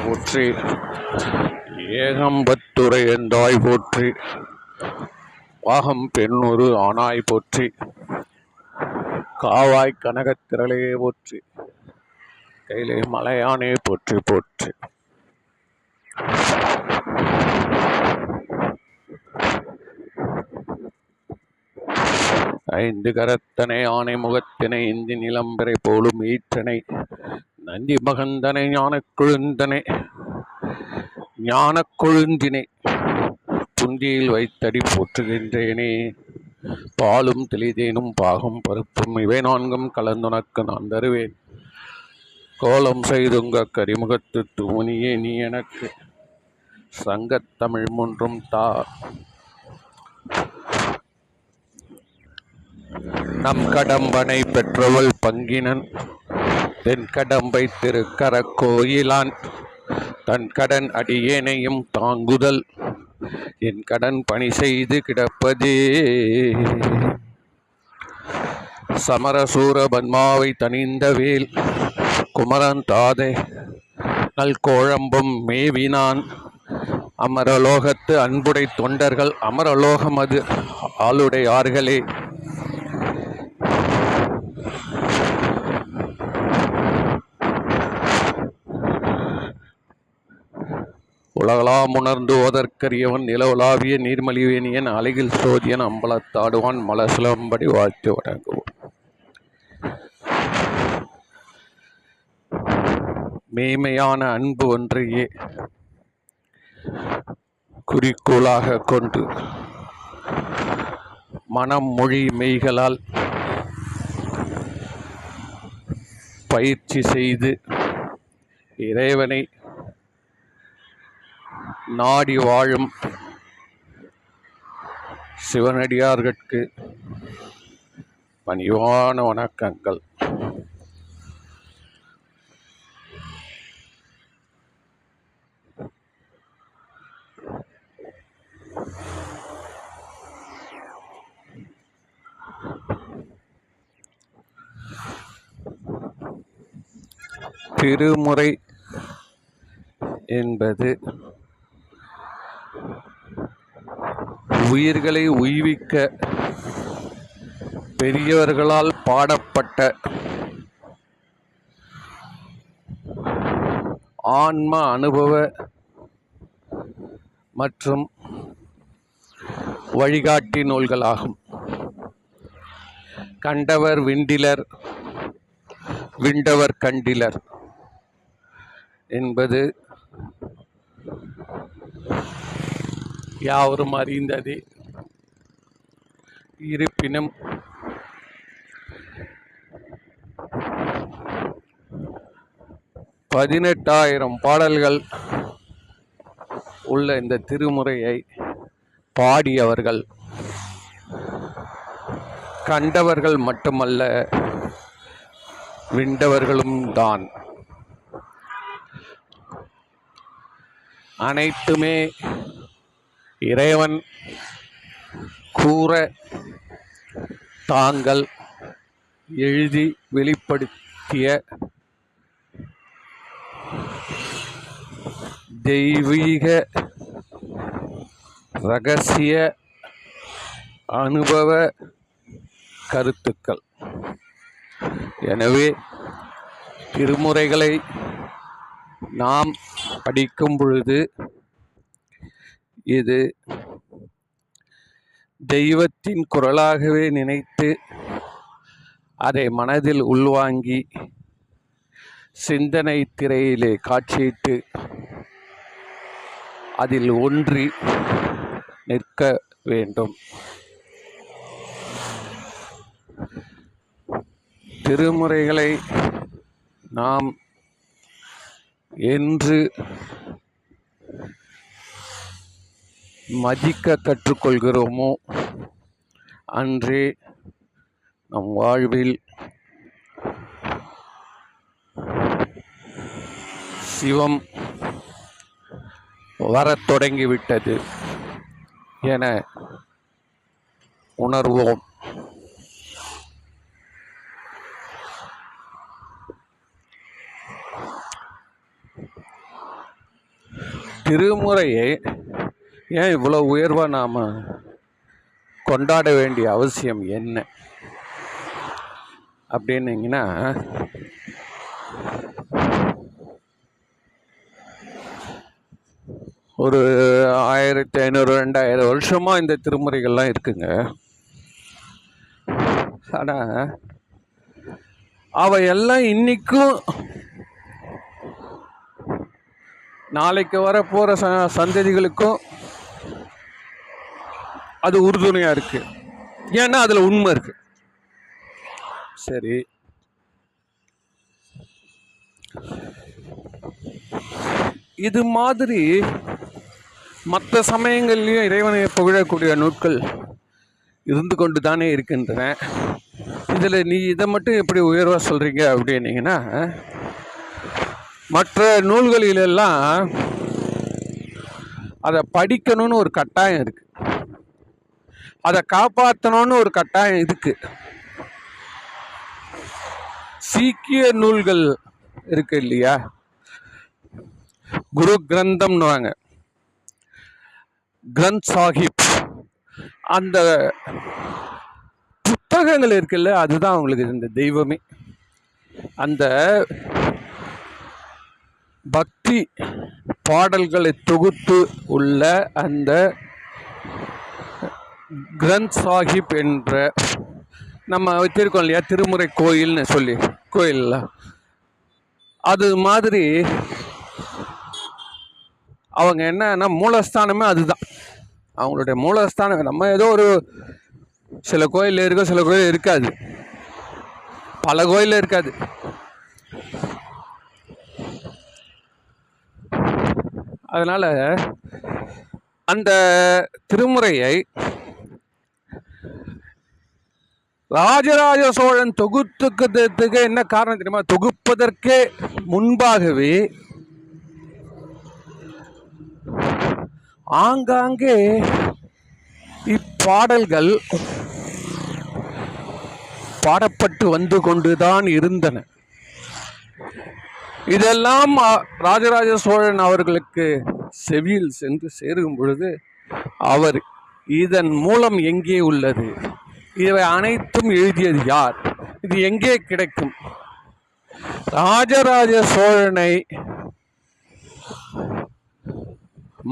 போற்றி. ஏகம்பத்துரை எந்தாய் போற்றி. பாகம் பெண்ணொரு ஆனாய் போற்றி. காவாய் கனகத்திரளையே போற்றி. கையிலே மலையானே போற்றி போற்றி. ஐந்து கரத்தனை ஆனை முகத்தினை இந்தி நிலம்பரை போலும் ஈற்றனை நந்தி மகந்தனை ஞானக் கொழுந்தினை புந்தியில் வைத்தடி போற்றுகின்றேனே. பாலும் தெளிதேனும் பாகும் பருப்பும் இவை நான்கும் கலந்துனக்கு நான் தருவேன். கோலம் செய்துங்க கரிமுகத்து தூணியே நீ எனக்கு சங்கத்தமிழ் மூன்றும் தா. நம் கடம்பனை பெற்றவள் பங்கினன் தென் கடம்பை திருக்கர கோயிலான் தன் கடன் அடியேனையும் தாங்குதல் என் கடன் பணி செய்து கிடப்பதே. சமரசூர பன்மாவை தனிந்த வேல் குமரன் தாதை நல் கோழம்பும் மேவினான் அமரலோகத்து அன்புடை தொண்டர்கள் அமரலோகம் அது ஆளுடையார்களே. உலகலாம் உணர்ந்து ஓதற்கரியவன் நிலவுலாவிய நீர்மலிவேனியன் அழகில் சோதியன் அம்பலத்தாடுவான் மலசிலம்படி வாழ்த்து வழங்குவோம். மேமையான அன்பு ஒன்றையே குறிக்கோளாக கொண்டு மனம் மொழி மெய்களால் பயிற்சி செய்து இறைவனை நாடி வாழும் சிவனடியார்கட்கு பணிவான வணக்கங்கள். திருமுறை என்பது உயிர்களை உய்விக்க பெரியவர்களால் பாடப்பட்ட ஆன்ம அனுபவ மற்றும் வழிகாட்டி நூல்களாகும். கண்டவர் விண்டிலர் விண்டவர் கண்டிலர் என்பது யாவரும் அறிந்ததே. இருப்பினும் பதினெட்டாயிரம் பாடல்கள் உள்ள இந்த திருமுறையை பாடியவர்கள் கண்டவர்கள் மட்டுமல்ல, விண்டவர்களும் தான். அனைத்துமே இறைவன் கூற தாங்கள் எழுதி வெளிப்படுத்திய தெய்வீக இரகசிய அனுபவ கருத்துக்கள். எனவே திருமுறைகளை நாம் படிக்கும் பொழுது இது தெய்வத்தின் குரலாகவே நினைத்து அதை மனதில் உள்வாங்கி சிந்தனை திரையிலே காட்சியிட்டு அதில் ஒன்றி நிற்க வேண்டும். திருமுறைகளை நாம் என்று மதிக்க கற்றுக்கொள்கிறோமோ அன்றே நம் வாழ்வில் சிவம் வரத் தொடங்கிவிட்டது என உணர்வோம். திருமுறையை ஏன் இவ்வளோ உயர்வாக நாம் கொண்டாட வேண்டிய அவசியம் என்ன அப்படின்னீங்கன்னா, ஒரு 1500 2000 வருஷமாக இந்த திருமுறைகள்லாம் இருக்குங்க. ஆனால் அவையெல்லாம் இன்னைக்கும் நாளைக்கு வரப்போகிற சந்ததிகளுக்கும் அது உறுதுணையாக இருக்கு. ஏன்னா அதில் உண்மை இருக்கு. சரி, இது மாதிரி மற்ற சமயங்கள்லையும் இறைவனை புகழக்கூடிய நூட்கள் இருந்து கொண்டு தானே இருக்கின்றன. இதில் நீ இதை மட்டும் எப்படி உயர்வாக சொல்கிறீங்க அப்படின்னீங்கன்னா, மற்ற நூல்களிலெல்லாம் அதை படிக்கணும்னு ஒரு கட்டாயம் இருக்கு, அதை காப்பாற்றணும்னு ஒரு கட்டாயம் இருக்கு. சீக்கிய நூல்கள் இருக்கு இல்லையா, குரு கிரந்தம்னுவாங்க, கிரந்த் சாஹிப், அந்த புத்தகங்கள் இருக்குல்ல, அதுதான் அவங்களுக்கு இந்த தெய்வமே. அந்த பக்தி பாடல்களை தொகுத்து உள்ள அந்த கிரந்த் சாஹிப் என்ற நம்ம வச்சிருக்கோம் இல்லையா, திருமுறை கோயில்னு சொல்லி, கோயில்ல அது மாதிரி அவங்க என்னன்னா மூலஸ்தானமே அதுதான் அவங்களுடைய மூலஸ்தானம். நம்ம ஏதோ ஒரு சில கோயில் இருக்கும், சில கோயில் இருக்காது, பல கோயில் இருக்காது. அதனால அந்த திருமுறையை ராஜராஜ சோழன் தொகுத்துக்கிறதுக்கு என்ன காரணம் தெரியுமா? தொகுப்பதற்கே முன்பாகவே ஆங்காங்கே இப்பாடல்கள் பாடப்பட்டு வந்து கொண்டுதான் இருந்தன. இதெல்லாம் ராஜராஜ சோழன் அவர்களுக்கு செவியில் சென்று சேரும் பொழுது அவர் இதன் மூலம் எங்கே உள்ளது, இவை அனைத்தும் எழுதியது யார், இது எங்கே கிடைக்கும்? ராஜராஜ சோழனை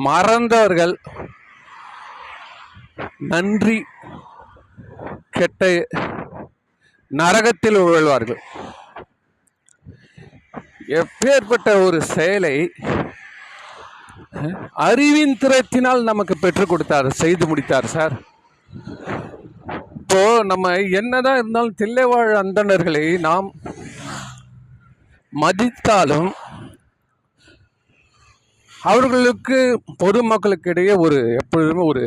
மறந்தவர்கள் நன்றி கெட்ட நரகத்தில் உழல்வார்கள். எப்பேற்பட்ட ஒரு செயலை அறிவின் திறத்தினால் நமக்கு பெற்றுக் கொடுத்தார், செய்து முடித்தார் சார். இப்போ நம்ம என்னதான் இருந்தாலும் தில்லைவாழ் அந்தணர்களை நாம் மதித்தாலும் அவர்களுக்கு பொதுமக்களுக்கு இடையே ஒரு எப்பொழுதுமே ஒரு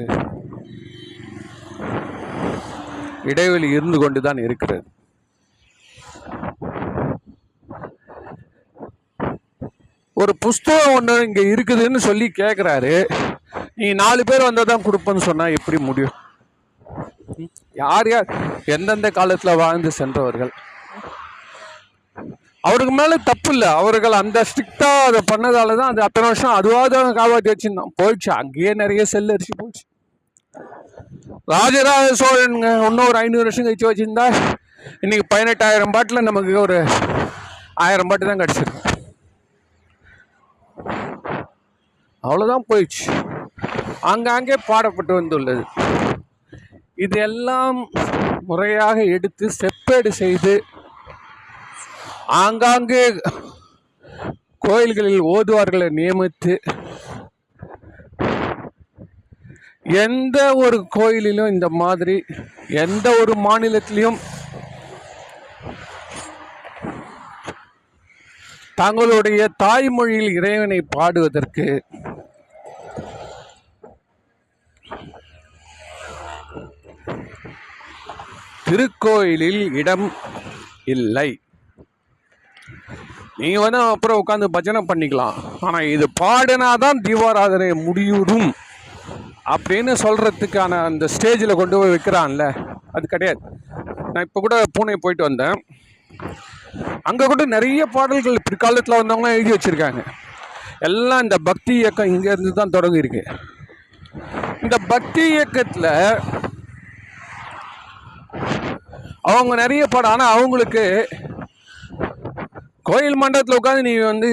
இடைவெளி இருந்து கொண்டுதான் இருக்கிறது. ஒரு புஸ்தகம் ஒன்று இங்கே இருக்குதுன்னு சொல்லி கேட்குறாரு, நீ 4 பேர் வந்தால் தான் கொடுப்பேன்னு சொன்னால் எப்படி முடியும்? யார் யார் எந்தெந்த காலத்தில் வாழ்ந்து சென்றவர்கள், அவருக்கு மேலே தப்பு இல்லை. அவர்கள் அந்த ஸ்ட்ரிக்டாக அதை பண்ணதால தான் அது அத்தனை வருஷம் அதுவாக காப்பாற்றி வச்சுருந்தோம். போயிடுச்சு, அங்கேயே நிறைய செல் அரிசி போயிடுச்சு. ராஜராஜ சோழன் இன்னும் ஒரு 500 வருஷம் கழிச்சு வச்சுருந்தா இன்னைக்கு 18,000 பாட்டில் நமக்கு ஒரு 1000 பாட்டு தான் கிடச்சிருக்கு. அவ்வளோதான் போயிடுச்சு, ஆங்காங்கே பாடப்பட்டு வந்துள்ளது. இதெல்லாம் முறையாக எடுத்து செப்பேடு செய்து ஆங்காங்கே கோயில்களில் ஓதுவார்களை நியமித்து எந்த ஒரு கோயிலிலும் இந்த மாதிரி எந்த ஒரு மாநிலத்திலையும் தங்களுடைய தாய்மொழியில் இறைவனை பாடுவதற்கு திருக்கோயிலில் இடம் இல்லை. நீங்க அப்புறம் உட்காந்து பஜனை பண்ணிக்கலாம், ஆனா இது பாடினாதான் தீபாராதனை முடியும் அப்படின்னு சொல்றதுக்கான அந்த ஸ்டேஜில் கொண்டு போய் வைக்கிறான்ல, அது கிடையாது. நான் இப்போ கூட பூனே போயிட்டு வந்தேன், அங்கே கூட நிறைய பாடல்கள் பிற்காலத்தில் வந்தவங்களாம் எழுதி வச்சிருக்காங்க. எல்லாம் இந்த பக்தி இயக்கம் இங்கேருந்து தான் தொடங்கியிருக்கு. இந்த பக்தி இயக்கத்தில் அவங்க நிறைய பாடம், ஆனால் அவங்களுக்கு கோயில் மண்டபத்தில் உட்காந்து நீ வந்து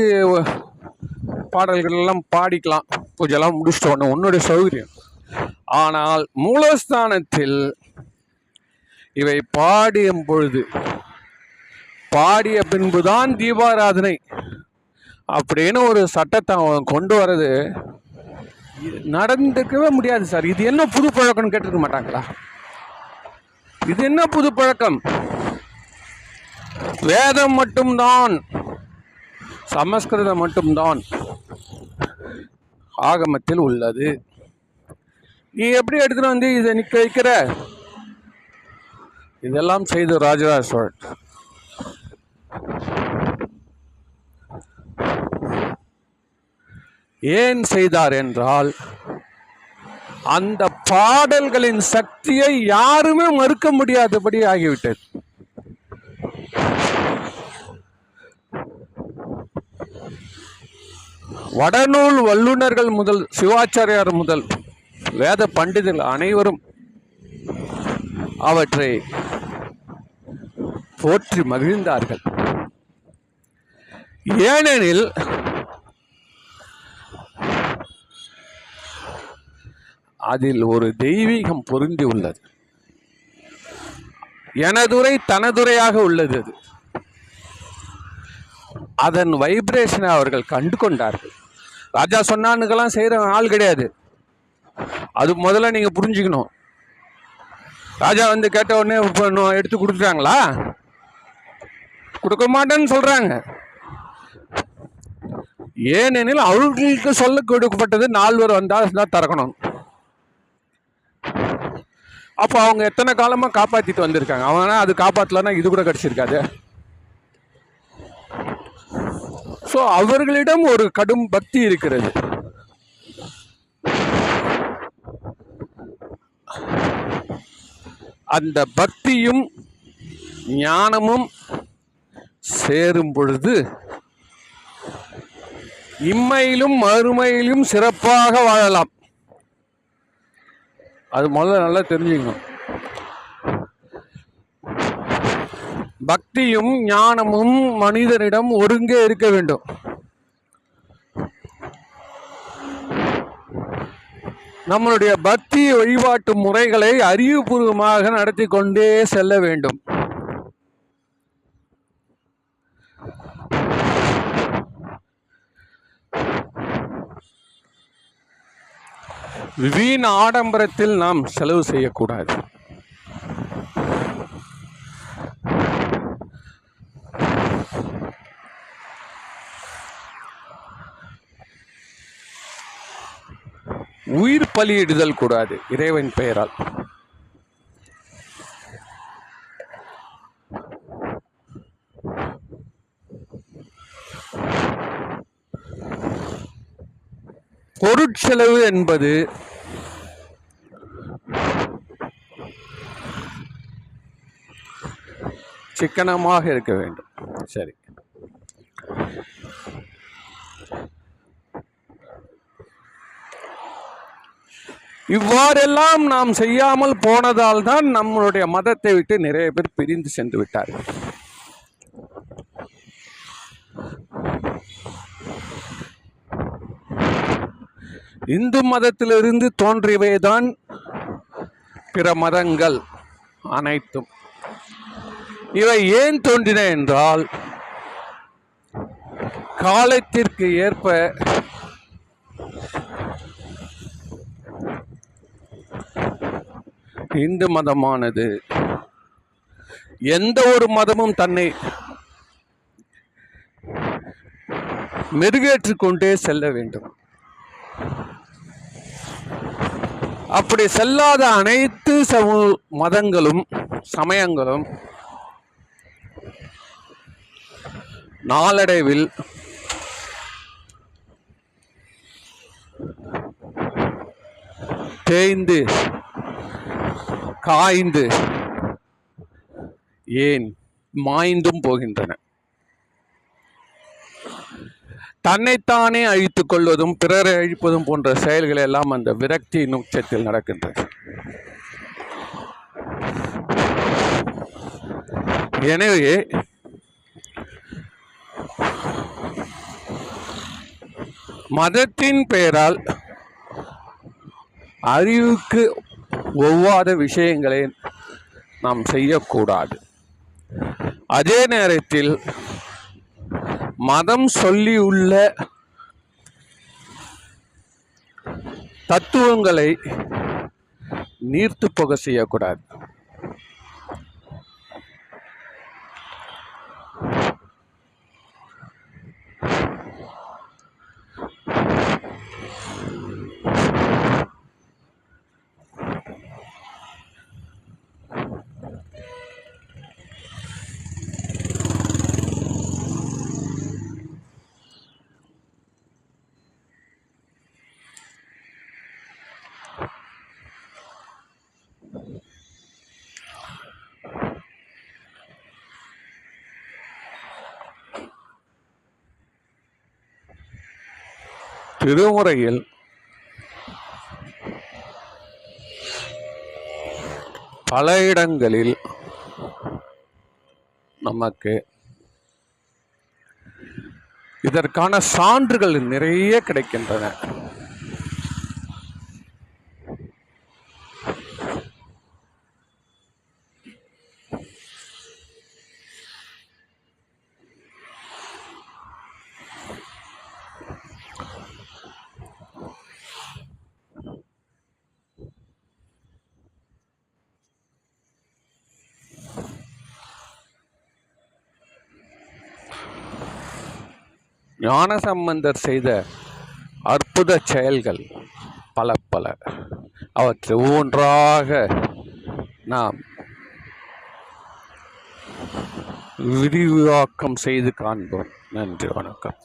பாடல்கள் எல்லாம் பாடிக்கலாம், பூஜைலாம் முடிச்சுட்டு ஒன்று உன்னுடைய சௌகரியம். ஆனால் மூலஸ்தானத்தில் இவை பாடியும் பொழுது, பாடிய பின்புதான் தீபாராதனை அப்படின்னு ஒரு சட்டத்தை அவன் கொண்டு வர்றது நடந்துக்கவே முடியாது சார். இது என்ன புது பழக்கம்னு கேட்டிருக்க மாட்டாங்களா? இது என்ன புது பழக்கம்? வேதம் மட்டும்தான், சமஸ்கிருதம் மட்டும்தான் ஆகமத்தில் உள்ளது. நீ எப்படி எடுத்துட்டு வந்து இதை நிற்க வைக்கிற? இதெல்லாம் செய்து ராஜராஜ சோழன். ஏன் செய்தார் என்றால், அந்த பாடல்களின் சக்தியை யாருமே மறுக்க முடியாதபடி ஆகிவிட்டது. வடநூல் வல்லுநர்கள் முதல் சிவாச்சாரியார் முதல் வேத பண்டிதர்கள் அனைவரும் அவற்றை போற்றி மகிழ்ந்தார்கள். ஏனெனில் அதில் ஒரு தெய்வீகம் பொருந்தி உள்ளது. எனதுரை தனதுரையாக உள்ளது. அது அதன் வைப்ரேஷனை அவர்கள் கண்டு கொண்டார்கள். ராஜா சொன்னானுக்கெல்லாம் செய்கிற ஆள் கிடையாது. அது முதல்ல நீங்கள் புரிஞ்சுக்கணும். ராஜா வந்து கேட்ட உடனே எடுத்து கொடுத்துட்டாங்களா? கொடுக்க மாட்டேன்னு சொல்கிறாங்க. ஏனெனில் அவர்களுக்கு சொல்ல கொடுக்கப்பட்டது 4 வந்தால் தான் திறக்கணும். அப்போ அவங்க எத்தனை காலமாக காப்பாற்றிட்டு வந்திருக்காங்க. அவனா அது காப்பாற்றலன்னா இது கூட கிடச்சிருக்காது. ஸோ அவர்களிடம் ஒரு கடும் பக்தி இருக்கிறது. அந்த பக்தியும் ஞானமும் சேரும் பொழுது இம்மையிலும் மறுமையிலும் சிறப்பாக வாழலாம். அது முதல்ல நல்லா தெரிஞ்சுக்கணும். பக்தியும் ஞானமும் மனிதனிடம் ஒருங்கே இருக்க வேண்டும். நம்மளுடைய பக்தி வழிபாட்டு முறைகளை அறிவுபூர்வமாக நடத்தி கொண்டே செல்ல வேண்டும். வீண் ஆடம்பரத்தில் நாம் செலவு செய்யக்கூடாது. உயிர் பலியிடுதல் கூடாது இறைவன் பெயரால். பொருட்செலவு என்பது சிக்கனமாக இருக்க வேண்டும். சரி, இவ்வாறெல்லாம் நாம் செய்யாமல் போனதால் தான் நம்மளுடைய மதத்தை விட்டு நிறைய பேர் பிரிந்து சென்று விட்டார்கள். இந்து மதத்திலிருந்து தோன்றியவைதான் பிற மதங்கள் அனைத்தும். இவை ஏன் தோன்றின என்றால், காலத்திற்கு ஏற்ப இந்து மதமானது எந்த ஒரு மதமும் தன்னை மெருகேற்றிக் கொண்டே செல்ல வேண்டும். அப்படி செல்லாத அனைத்து மதங்களும் சமயங்களும் நாளடைவில் தேய்ந்து காய்ந்து ஏன் மாய்ந்தும் போகின்றன. தன்னைத்தானே அழித்துக் கொள்வதும் பிறரை அழிப்பதும் போன்ற செயல்கள் எல்லாம் அந்த விரக்தியின் உச்சத்தில் நடக்கின்றது. எனவே மதத்தின் பெயரால் அறிவுக்கு ஒவ்வாத விஷயங்களை நாம் செய்யக்கூடாது. அதே நேரத்தில் மதம் சொல்லியுள்ள தத்துவங்களை நீர்த்து போக செய்யக்கூடாது. திருமுறையில் பல இடங்களில் நமக்கு இதற்கான சான்றுகள் நிறைய கிடைக்கின்றன. ஞானசம்பந்தர் செய்த அற்புத செயல்கள் பல அவற்றை ஒவ்வொன்றாக நாம் விரிவாக்கம் செய்து காண்போம். நன்றி, வணக்கம்.